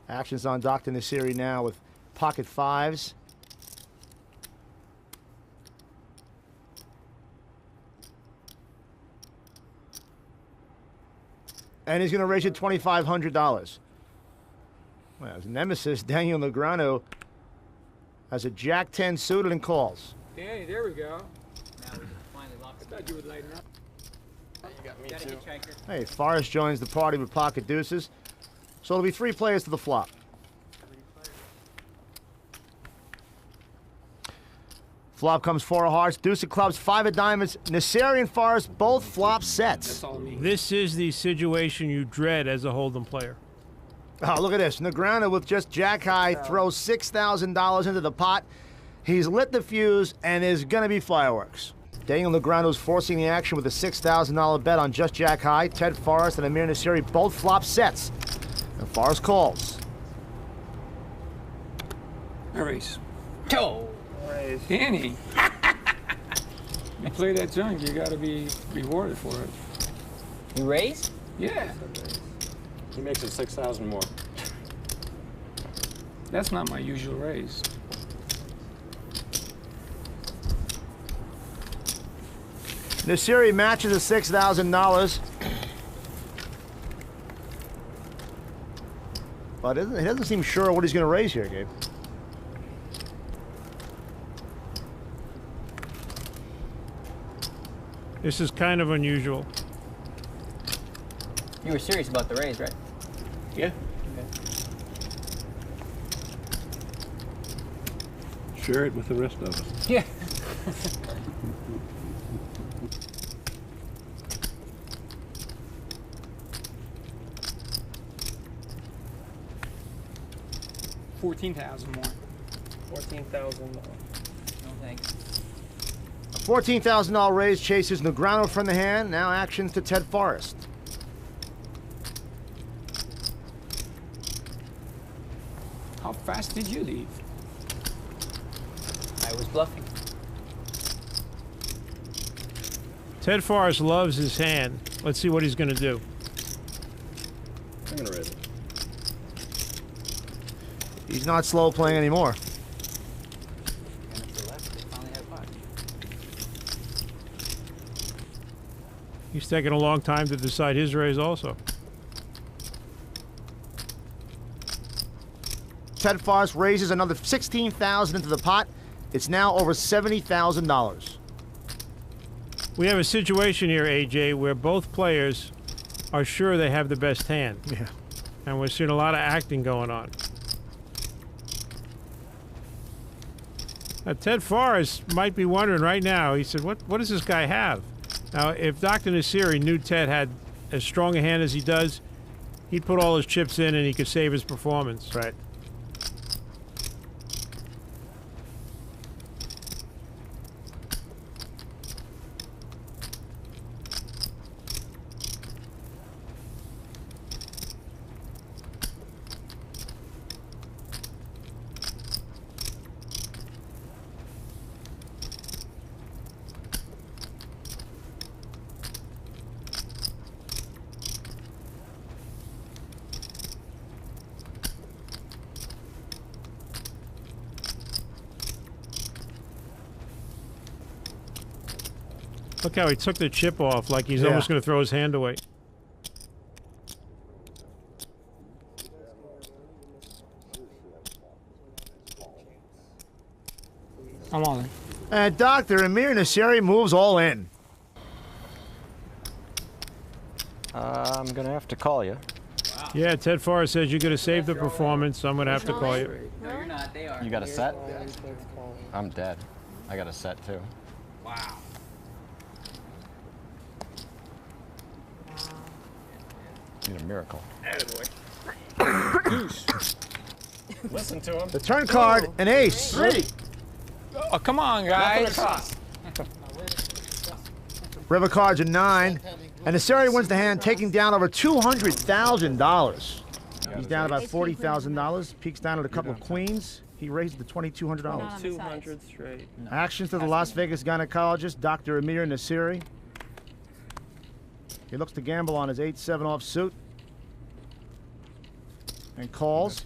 Action's on Dr. Nasiri now with pocket fives. And he's going to raise you $2,500. Well, his nemesis, Daniel Negreanu, has a Jack-10 suited and calls. Danny, there we go. Now we finally locked it. I thought you would lighten up. You got me too. Hey, Forrest joins the party with pocket deuces. So it'll be 3 players to the flop. Flop comes 4 of hearts, deuce of clubs, 5 of diamonds. Nasiri and Forrest both flop sets. That's all me. This is the situation you dread as a Hold'em player. Oh, look at this. Negreanu with just jack high throws $6,000 into the pot. He's lit the fuse and is going to be fireworks. Daniel Negreanu is forcing the action with a $6,000 bet on just jack high. Ted Forrest and Amir Nasiri both flop sets. And Forrest calls. I raise. Oh. Danny. You play that junk, you gotta be rewarded for it. You raise? Yeah. He makes it 6,000 more. That's not my usual raise. Nasiri matches the $6,000. But he doesn't seem sure what he's going to raise here, Gabe. This is kind of unusual. You were serious about the raise, right? Yeah. Share it with the rest of us. Yeah. $14,000 more. 14,000. No thanks. $14,000 raise chases Negreanu from the hand. Now actions to Ted Forrest. How fast did you leave? I was bluffing. Ted Forrest loves his hand. Let's see what he's going to do. I'm gonna raise it. He's not slow playing anymore. And if they left, they finally had 5. He's taking a long time to decide his raise also. Ted Forrest raises another $16,000 into the pot. It's now over $70,000. We have a situation here, AJ, where both players are sure they have the best hand. Yeah. And we're seeing a lot of acting going on. Now, Ted Forrest might be wondering right now, he said, what does this guy have? Now, if Dr. Nasiri knew Ted had as strong a hand as he does, he'd put all his chips in and he could save his performance. Right. Look how he took the chip off, like he's Yeah. almost going to throw his hand away. I'm all in. And Dr. Amir Nasiri moves all in. I'm gonna have to call you. Yeah, Ted Forrest says you're going to save the performance, so I'm going to have to call you. No, you're not. They are. You got a set? I'm dead. I got a set too. Wow. Need a miracle. Deuce. Listen to him. The turn card, an ace. 3. Oh, come on, guys. River cards are 9. And Nasiri wins the hand, taking down over $200,000. He's down about $40,000. Peaks down at a couple of queens. He raised the $2,200. 200 straight. Actions to the Las Vegas gynecologist, Dr. Amir Nasiri. He looks to gamble on his 8-7 offsuit. and calls.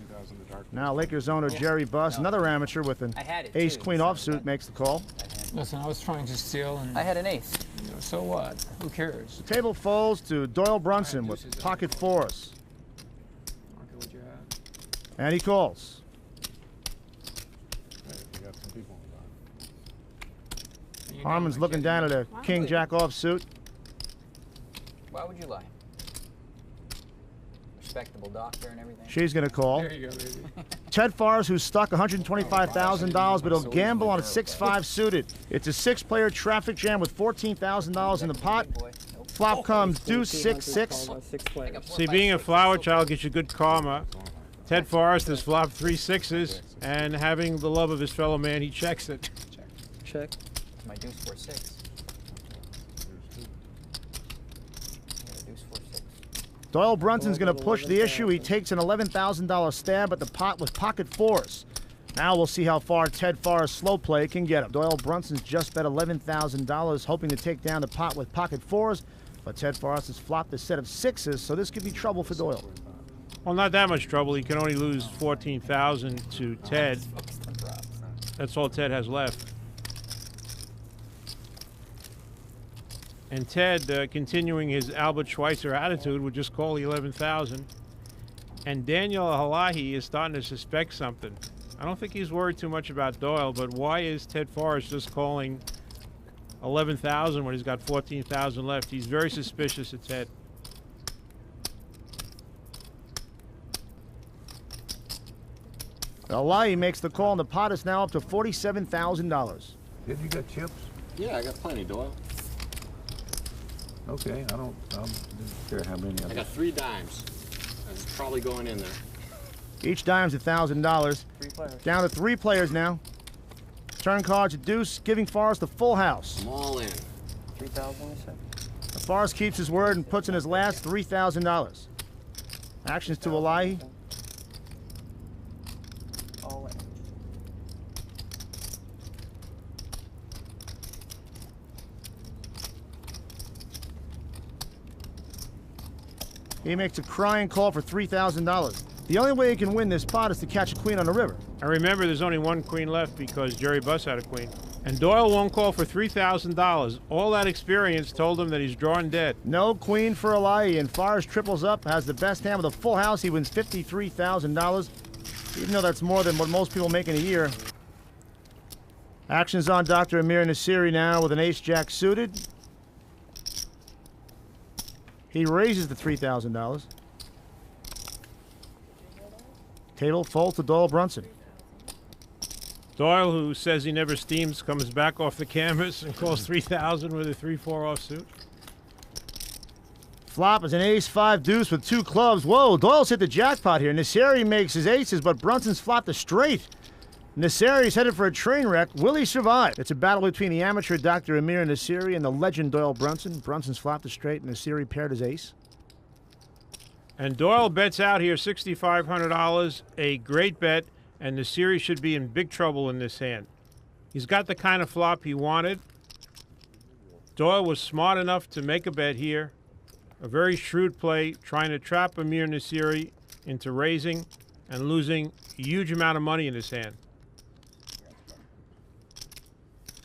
Now Lakers owner Jerry Buss, another amateur with an I had it ace too, queen so offsuit, that- makes the call. Listen, I was trying to steal, and I had an ace. you know, so what? Who cares? The table folds to Doyle Brunson with pocket fours, I'll go with you out. and he calls. And you know Harmon's my looking kid- down at a king jack offsuit. Why would you lie? Respectable doctor and everything. She's going to call. There you go, baby. Ted Forrest, who's stuck $125,000, but he'll gamble on a 6-5 suited. It's a 6-player traffic jam with $14,000 in the pot. Boy, nope. Flop comes deuce 6-6. 6 players. See, being a flower child gets you good karma. Ted Forrest has flopped 3 6s, and having the love of his fellow man, he checks it. Check. It's my deuce 4-6. Yeah, deuce 4-6. Doyle Brunson's going to push the issue. He takes an $11,000 stab at the pot with pocket fours. Now we'll see how far Ted Forrest's slow play can get him. Doyle Brunson's just bet $11,000, hoping to take down the pot with pocket fours, but Ted Forrest has flopped a set of 6s, so this could be trouble for Doyle. Well, not that much trouble. He can only lose $14,000 to Ted. Focused on drops. That's all Ted has left. And Ted, continuing his Albert Schweitzer attitude, would just call the 11,000. And Daniel Halahi is starting to suspect something. I don't think he's worried too much about Doyle, but why is Ted Forrest just calling 11,000 when he's got 14,000 left? He's very suspicious of Ted. Alahi makes the call, and the pot is now up to $47,000. Did you got chips? Yeah, I got plenty, Doyle. Okay, I didn't care how many. I got 3 dimes. That's probably going in there. Each dime's $1,000. 3 players. Down to 3 players now. Turn cards a deuce, giving Forrest the full house. I'm all in. 3,000, you said? Forrest keeps his word and puts in his last $3,000. Actions to Alahi. All in. He makes a crying call for $3,000. The only way he can win this pot is to catch a queen on the river. And remember, there's only 1 queen left because Jerry Buss had a queen. And Doyle won't call for $3,000. All that experience told him that he's drawing dead. No queen for Alahi, and Forrest triples up, has the best hand with a full house. He wins $53,000, even though that's more than what most people make in a year. Action's on Dr. Amir Nasiri now with an ace-jack suited. He raises the $3,000. Table folds to Doyle Brunson. Doyle, who says he never steams, comes back off the canvas and calls 3,000 with a 3-4 offsuit. Flop is an ace-5 deuce with 2 clubs. Whoa, Doyle's hit the jackpot here. Nasiri makes his aces, but Brunson's flopped a straight. Nasiri's headed for a train wreck. Will he survive? It's a battle between the amateur Dr. Amir Nasiri and the legend Doyle Brunson. Brunson's flopped a straight, and Nasiri paired his ace. And Doyle bets out here $6,500, a great bet, and Nasiri should be in big trouble in this hand. He's got the kind of flop he wanted. Doyle was smart enough to make a bet here. A very shrewd play, trying to trap Amir Nasiri into raising and losing a huge amount of money in his hand.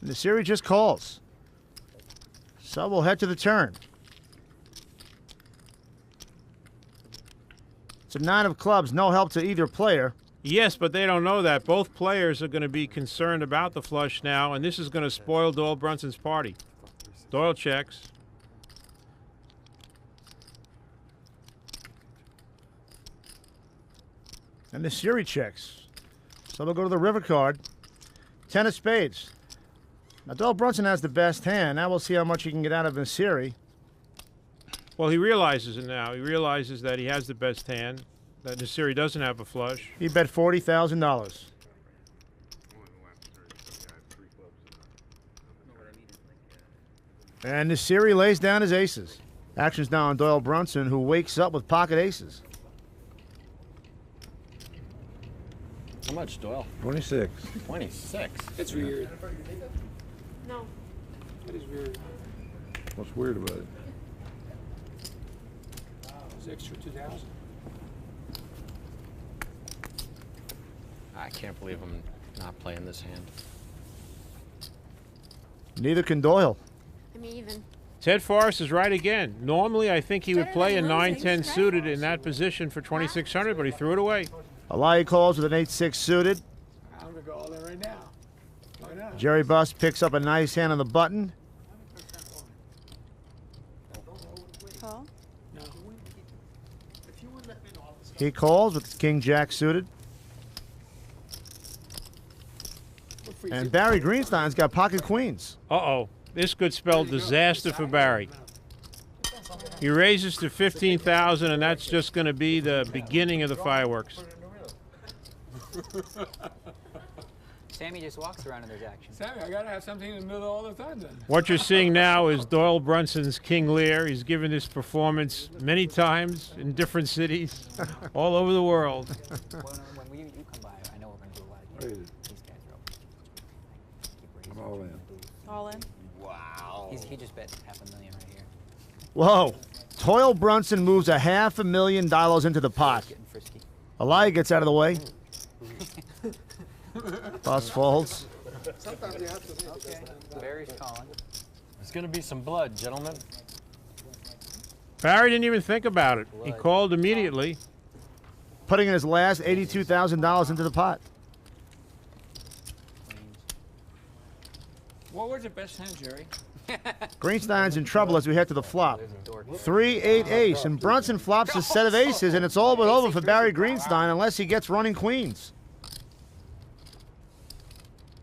Nasiri just calls. So we'll head to the turn. It's a 9 of clubs, no help to either player. Yes, but they don't know that. Both players are going to be concerned about the flush now, and this is going to spoil Doyle Brunson's party. Doyle checks. And Nasiri checks. So they'll go to the river card. 10 of spades. Now Doyle Brunson has the best hand. Now we'll see how much he can get out of Nasiri. Well, he realizes it now. He realizes that he has the best hand, that Nasiri doesn't have a flush. He bet $40,000. And Nasiri lays down his aces. Action's now on Doyle Brunson, who wakes up with pocket aces. How much, Doyle? 26. 26. It's weird. No. It is weird. What's weird about it? It's extra 2,000. I can't believe I'm not playing this hand. Neither can Doyle. I'm even. Ted Forrest is right again. Normally, I think he would Better play a than losing, 9-10 right? suited in that position for 2,600, but he threw it away. Alle calls with an 8-6 suited. I'm gonna go all in right now. Why not? Jerry Buss picks up a nice hand on the button. Call. No. He calls with King Jack suited. And Barry Greenstein's got pocket queens. Uh-oh. This could spell disaster for Barry. He raises to 15,000, and that's just going to be the beginning of the fireworks. Sammy just walks around and there's action. Sammy, I gotta have something in the middle all the time then. What you're seeing now is Doyle Brunson's King Lear. He's given this performance many times in different cities all over the world. When you come by, I know we're going to do a lot of Hey, these guys are open. Keep raising. I'm all in. All in. He just bet $500,000 right here. Whoa. Doyle Brunson moves $500,000 into the pot. Getting frisky. Elia gets out of the way. Buss folds. Okay. Barry's calling. There's gonna be some blood, gentlemen. Barry didn't even think about it. He called immediately. Putting in his last $82,000 into the pot. What was the best hand, Jerry? Greenstein's in trouble as we head to the flop. 3-8 ace, and Brunson flops a set of aces, and it's all but over for Barry Greenstein unless he gets running queens.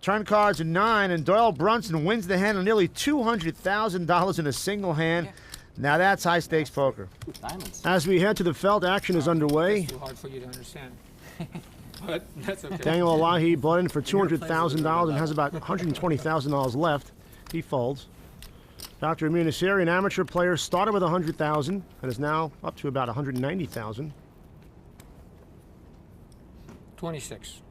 Turn cards are 9, and Doyle Brunson wins the hand on nearly $200,000 in a single hand. Now that's high stakes poker. Diamonds. As we head to the felt, action is underway. Too hard for you to understand. But that's okay. Daniel Elahi bought in for $200,000 and has about $120,000 left. He folds. Dr. Amir Nasseri, an amateur player, started with $100,000 and is now up to about $190,000. 26.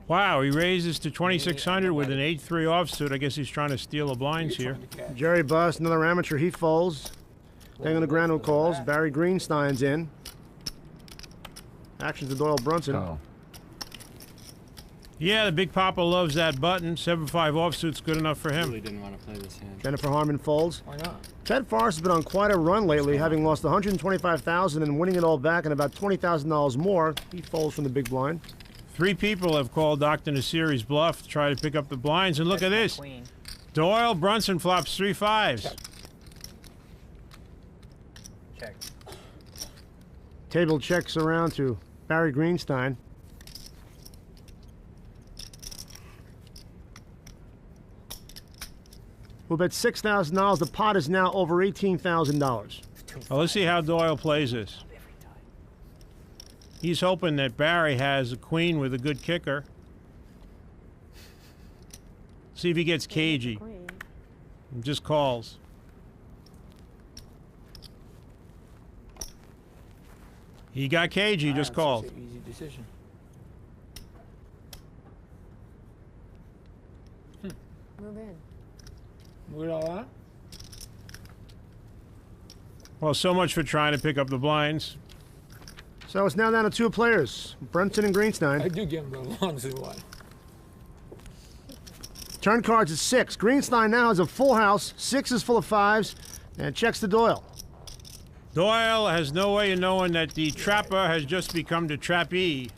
Wow, he raises to 2,600 with an 8-3 offsuit. I guess he's trying to steal the blinds here. Jerry Buss, another amateur, he folds. Daniel Negreanu calls. Barry Greenstein's in. Action to Doyle Brunson. Oh. Yeah, the Big Papa loves that button. 7-5 offsuit's good enough for him. Really didn't want to play this hand. Jennifer Harmon folds. Why not? Ted Forrest has been on quite a run lately, having lost $125,000 and winning it all back and about $20,000 more. He folds from the big blind. 3 people have called Dr. Nasseri's bluff to try to pick up the blinds, and look at this. Queen. Doyle Brunson flops 3 5s. Check. Table checks around to Barry Greenstein. Who bet $6,000. The pot is now over $18,000. Well, let's see how Doyle plays this. He's hoping that Barry has a queen with a good kicker. See if he gets cagey. Queen. And just calls. He got cagey, just called. It's an easy decision. Move in. Move it all out? Well, so much for trying to pick up the blinds. So it's now down to 2 players, Brunson and I Greenstein. do give him the once in a while. Turn cards is 6. Greenstein now has a full house. 6 is full of 5s, and checks to Doyle. Doyle has no way of knowing that the trapper has just become the trappee.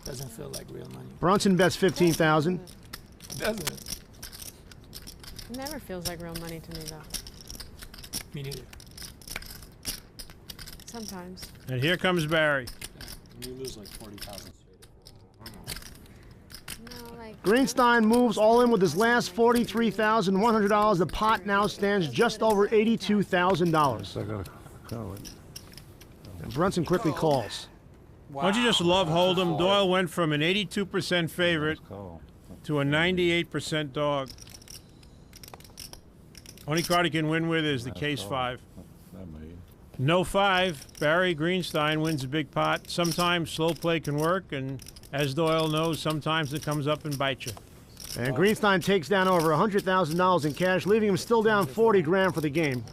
Doesn't feel like real money. Brunson bets $15,000. Doesn't it? It never feels like real money to me, though. Me neither. Sometimes. And here comes Barry. You lose like 40,000 No, like. Greenstein moves all in with his last $43,100. The pot now stands just over $82,000. I gotta call it. And Brunson quickly calls. Don't you just love Hold'em? Doyle went from an 82% favorite Call. to a 98% dog. Only card he can win with is the case 5. That made. No 5. Barry Greenstein wins a big pot. Sometimes slow play can work, and as Doyle knows, sometimes it comes up and bites you. And Greenstein takes down over $100,000 in cash, leaving him still down 40 grand for the game.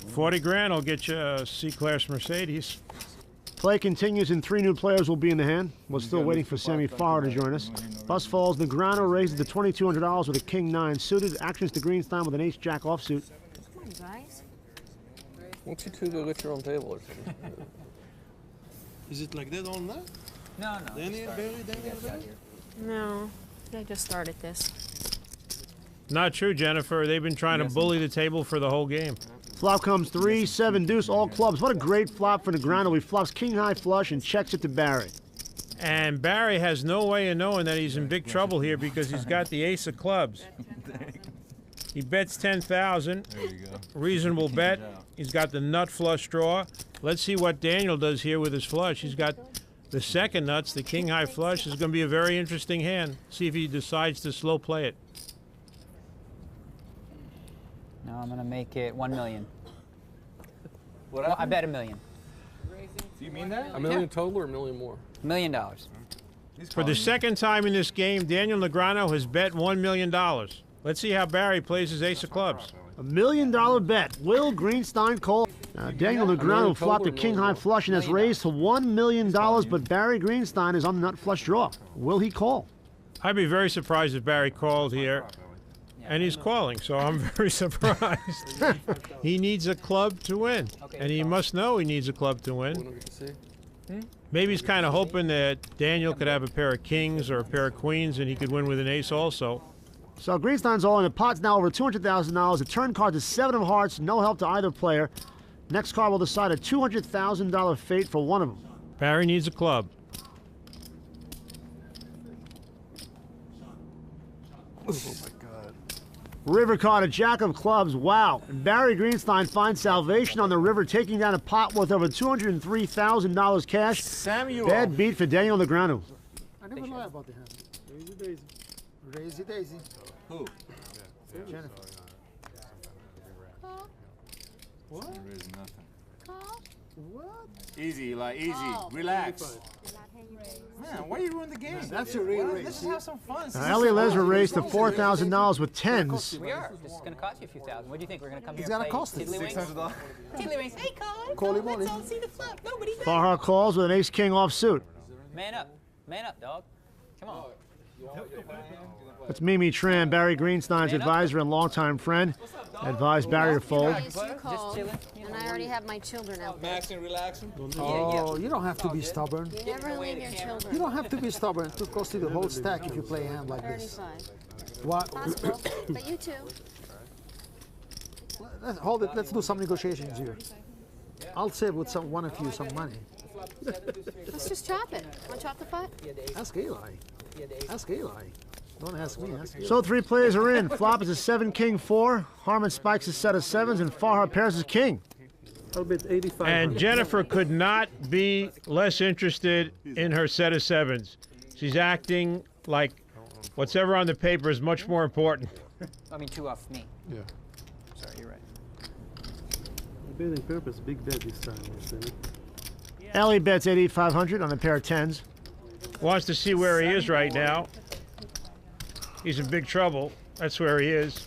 40 grand will get you a C-Class Mercedes. Play continues and 3 new players will be in the hand. We're still waiting for Sammy Farr to join us. Bus falls. Negrano raises to $2,200 with a king-9 suited. Actions to Greenstein with an ace-jack offsuit. Come on, guys. Won't you two go get your own table or something? Is it like that all night? No, no. Daniel, Barry, Daniel, Barry? No, they just started this. Not true, Jennifer. They've been trying to bully the table for the whole game. Flop comes 3, 7, deuce, all clubs. What a great flop for Negrano. He flops king-high flush and checks it to Barry. And Barry has no way of knowing that he's in big trouble here because he's got the ace of clubs. He bets 10,000. There you go. Reasonable bet. He's got the nut flush draw. Let's see what Daniel does here with his flush. He's got the second nuts, the king-high flush. Is going to be a very interesting hand. See if he decides to slow play it. No, I'm gonna make it 1 million. What Well, I bet $1 million. Do you mean that? $1 million total or $1 million more? $1 million. For the second time in this game, Daniel Negrano has bet $1 million. Let's see how Barry plays his ace of clubs. $1 million bet. Will Greenstein call? Daniel Negrano flopped a king-high flush and has raised to $1 million, but Barry Greenstein is on the nut flush draw. Will he call? I'd be very surprised if Barry called here. And he's calling, so I'm very surprised. He needs a club to win. And he must know he needs a club to win. Maybe he's kind of hoping that Daniel could have a pair of kings or a pair of queens and he could win with an ace also. So Greenstein's all in. The pot's now over $200,000. The turn card is 7 of hearts. No help to either player. Next card will decide a $200,000 fate for one of them. Barry needs a club. Oh my God. River card, a jack of clubs. Wow. Barry Greenstein finds salvation on the river, taking down a pot worth over $203,000 cash. Samuel. Bad beat for Daniel Negrano. I never lie about the hand. Crazy Daisy. Crazy Daisy. Who? Jennifer. What? Nothing. What? Easy, like easy. Relax. Man, why you ruin the game? That's a real race. Let's just have some fun. Elliot Lesmer raised to $4,000 with tens. We are. This is gonna cost you a few thousand. What do you think? We're gonna come It's here and gonna play cost us tiddlywinks? $600. Tiddlywinks. Hey, Colin. Call him Let's on all see the flip. Nobody knows. Farhar calls with an ace-king offsuit. Man up. Man up, dog. Come on. That's Mimi Tran, Barry Greenstein's advisor and longtime friend. Advised Barry to fold. Yes, you called, chilling. and I already have my children out there. Maxing, relaxing. Oh, you don't have to be stubborn. You never leave your children. You don't have to be stubborn to cost you the whole stack if you play a hand like this. 35. What? Possible, but you too. Hold it. Let's do some negotiations here. I'll save with one of you some money. Let's just chop it. Want to chop the pot? Ask Eli. Ask Eli. Don't ask me. Ask Eli. So 3 players are in. Flop is a 7-king-4. Harmon spikes a set of 7s, and Farhar pairs his king. I'll bet 85. And Jennifer could not be less interested in her set of 7s. She's acting like what's ever on the paper is much more important. I mean, 2 off me. Yeah. Sorry, you're right. I bet on purpose. Big bet this time. Ellie bets 8,500 on a pair of 10s. Wants to see where he is right now. He's in big trouble. That's where he is.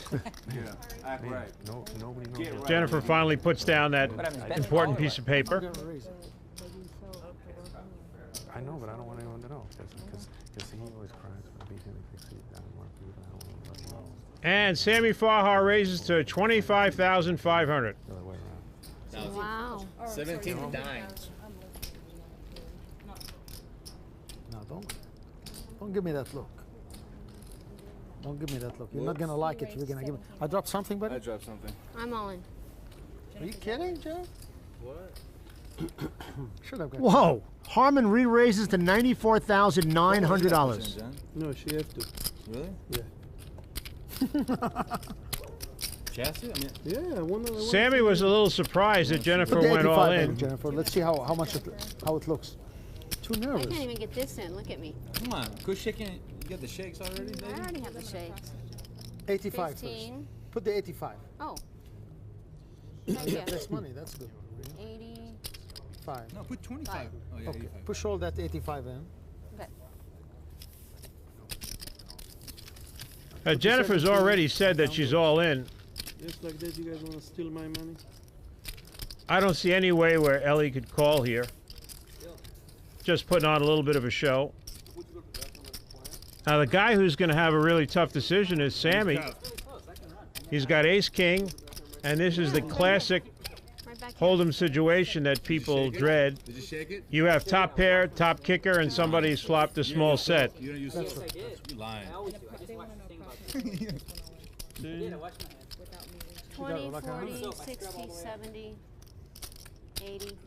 Act right. No, nobody knows. Get right. Jennifer finally puts down that important piece of paper. I know, but I don't want anyone to know because he always cries when I beat him. He thinks I don't want to. I don't want to know. And Sammy Farhar raises to $25,500. The other way around. Wow. 17 dimes. No, don't give me that look. Don't give me that look. You're not gonna like it. You're gonna give me. I dropped something, buddy. I dropped something. I'm all in. Are you kidding, Joe? What? Should have got. Whoa. Harmon re-raises to $94,900. No, she have to. Really? Yeah. She has to? I mean, Yeah, one. Sammy was a little surprised that Jennifer Put the went all 85 in. Jennifer. Let's see how much how it looks. Too I nervous. can't even get this in. Look at me. come on. Quit shaking. You got the shakes already, I baby? already have the shakes. 85 first. 15. Put the 85. Oh. Thank you. Less money. That's good. 85. No, put 25. Oh, yeah, Okay. 85. Push all that 85 in. Okay. Jennifer's already said that she's all in. Just like that, you guys want to steal my money? I don't see any way where Ellie could call here. just putting on a little bit of a show. Now, the guy who's going to have a really tough decision is Sammy. He's got ace-king, and this is the classic hold'em situation that people dread. Did you shake it? You have top pair, top kicker, and somebody's flopped a small set. You don't use it? You're lying. 20, 40, 60, 70, 80,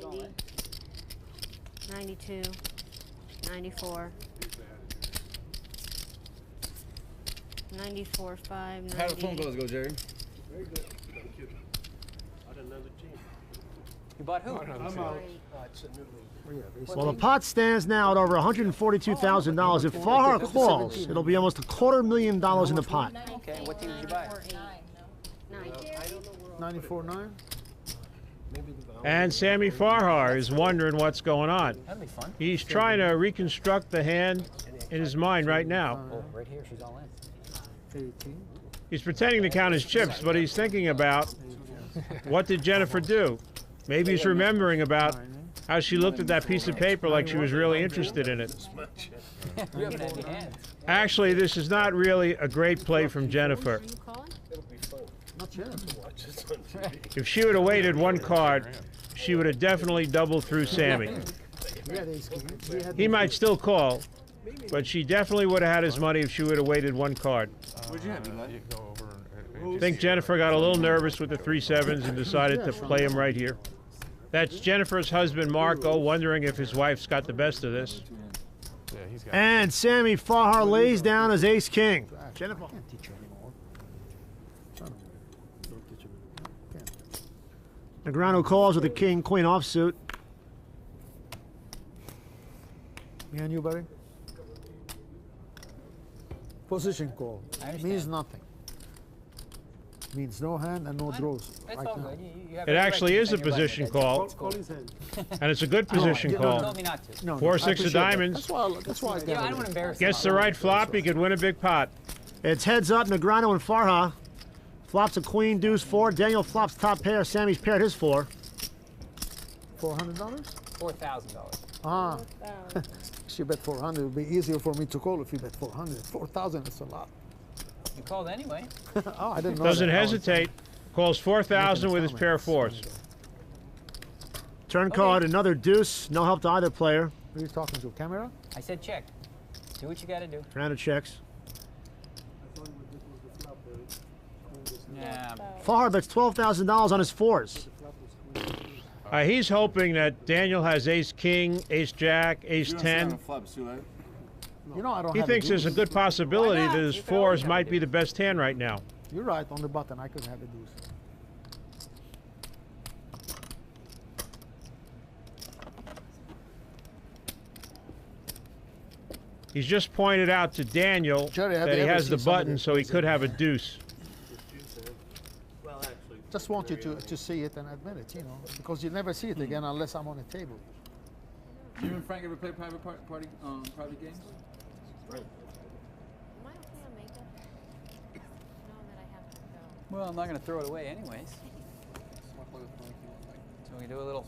90, 92, 94, 94, 5, 90. How do phone calls go, Jerry? You bought who? Well, the pot stands now at over $142,000. If Farhar calls, it'll be almost $250,000 in the pot. Okay, what team did you buy? 94.9. And Sammy Farhar is wondering what's going on. That'd be fun. He's trying to reconstruct the hand in his mind right now. Oh, right here, she's all in. 18. He's pretending to count his chips, but he's thinking about what did Jennifer do? Maybe he's remembering about how she looked at that piece of paper like she was really interested in it. You haven't had any hands. Actually, this is not really a great play from Jennifer. Are you calling? Not yet. If she would have waited one card, she would have definitely doubled through Sammy. He might still call, but she definitely would have had his money if she would have waited one card. Where'd you have it, I think Jennifer got a little nervous with the 3-7s and decided to play him right here. That's Jennifer's husband, Marco, wondering if his wife's got the best of this. And Sammy Farhar lays down his ace-king. Jennifer. Can't teach you anymore. Don't teach you. Negrano calls with a king-queen offsuit. Me and you, Barry? Position call. Means nothing. Means no hand and no draws. That's right all now. good. You have It every right actually to is a defend your position budget. call, and it's a good position You call. told me not to. No, 4, I 6 of appreciate that. diamonds. That's why I got Yeah, I it. don't want to embarrass Gets you. the right flop, he could win a big pot. It's heads up, Negrano and Farha. Flops a queen, deuce, 4. Daniel flops top pair. Sammy's paired his 4. $400? $4,000. Ah. She bet 400. It would be easier for me to call if you bet 400. 4,000 is a lot. You called anyway. Oh, I didn't know Doesn't that. hesitate. Calls 4,000 with his pair of 4s. Turn card, another deuce. No help to either player. Who are you talking to? Camera? I said check. Do what you got to do. Round of checks. Yeah. Farhar bets $12,000 on his 4s. He's hoping that Daniel has ace-king, ace-jack, ace-10. You know I don't He have thinks a there's a deuce. good possibility Why not? that his You can always 4s have a might be deuce. the best hand right now. You're right on the button. I could have a deuce. He's just pointed out to Daniel Jerry, have that you he ever has the seen somebody button, so he plays could it? have a deuce. Just want you to see it and admit it, you know, because you never see it again unless I'm on the table. You and Frank ever play private private games? Am I okay on makeup? No, that I have to go. Well, I'm not going to throw it away anyways. So we do a little.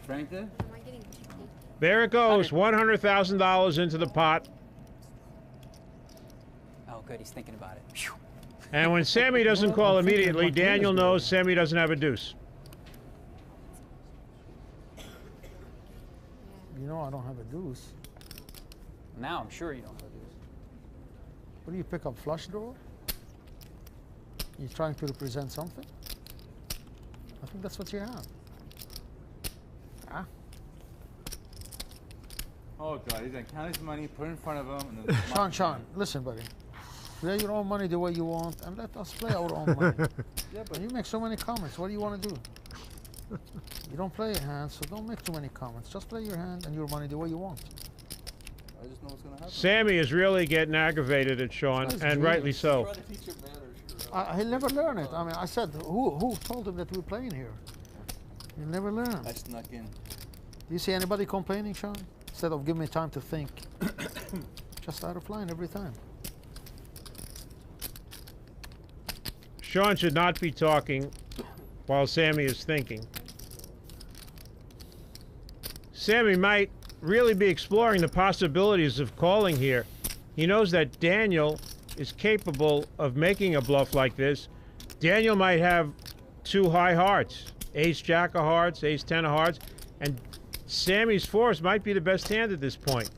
Frank did? Am I getting cheeky? There it goes, $100,000 into the pot. Oh, good. He's thinking about it. And when Sammy doesn't call immediately, Daniel knows Sammy doesn't have a deuce. You know I don't have a deuce. Now I'm sure you don't have a deuce. What do you pick up, flush draw? You trying to represent something? I think that's what you have. Ah, Oh God, he's gonna count his money, put it in front of him, and then Sean, listen, buddy. Play your own money the way you want, and let us play our own money. Yeah, but You make so many comments. What do you want to do? You don't play your hand, so don't make too many comments. Just play your hand and your money the way you want. I just know what's gonna happen. Sammy is really getting aggravated at Sean, That's and great. rightly so. He'll never learn it. I mean, I said, who told him that we're playing here? He'll never learn. I snuck in. Do you see anybody complaining, Sean? Instead of giving me time to think, just out of line every time. Sean should not be talking while Sammy is thinking. Sammy might really be exploring the possibilities of calling here. He knows that Daniel is capable of making a bluff like this. Daniel might have 2 high hearts, ace jack of hearts, ace 10 of hearts, and Sammy's fours might be the best hand at this point.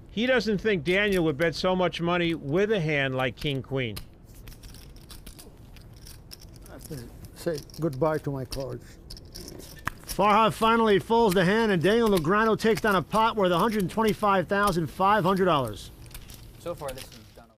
He doesn't think Daniel would bet so much money with a hand like king queen. Say goodbye to my cards. Farhad finally folds the hand, and Daniel Negreanu takes down a pot worth $125,500. So far, this is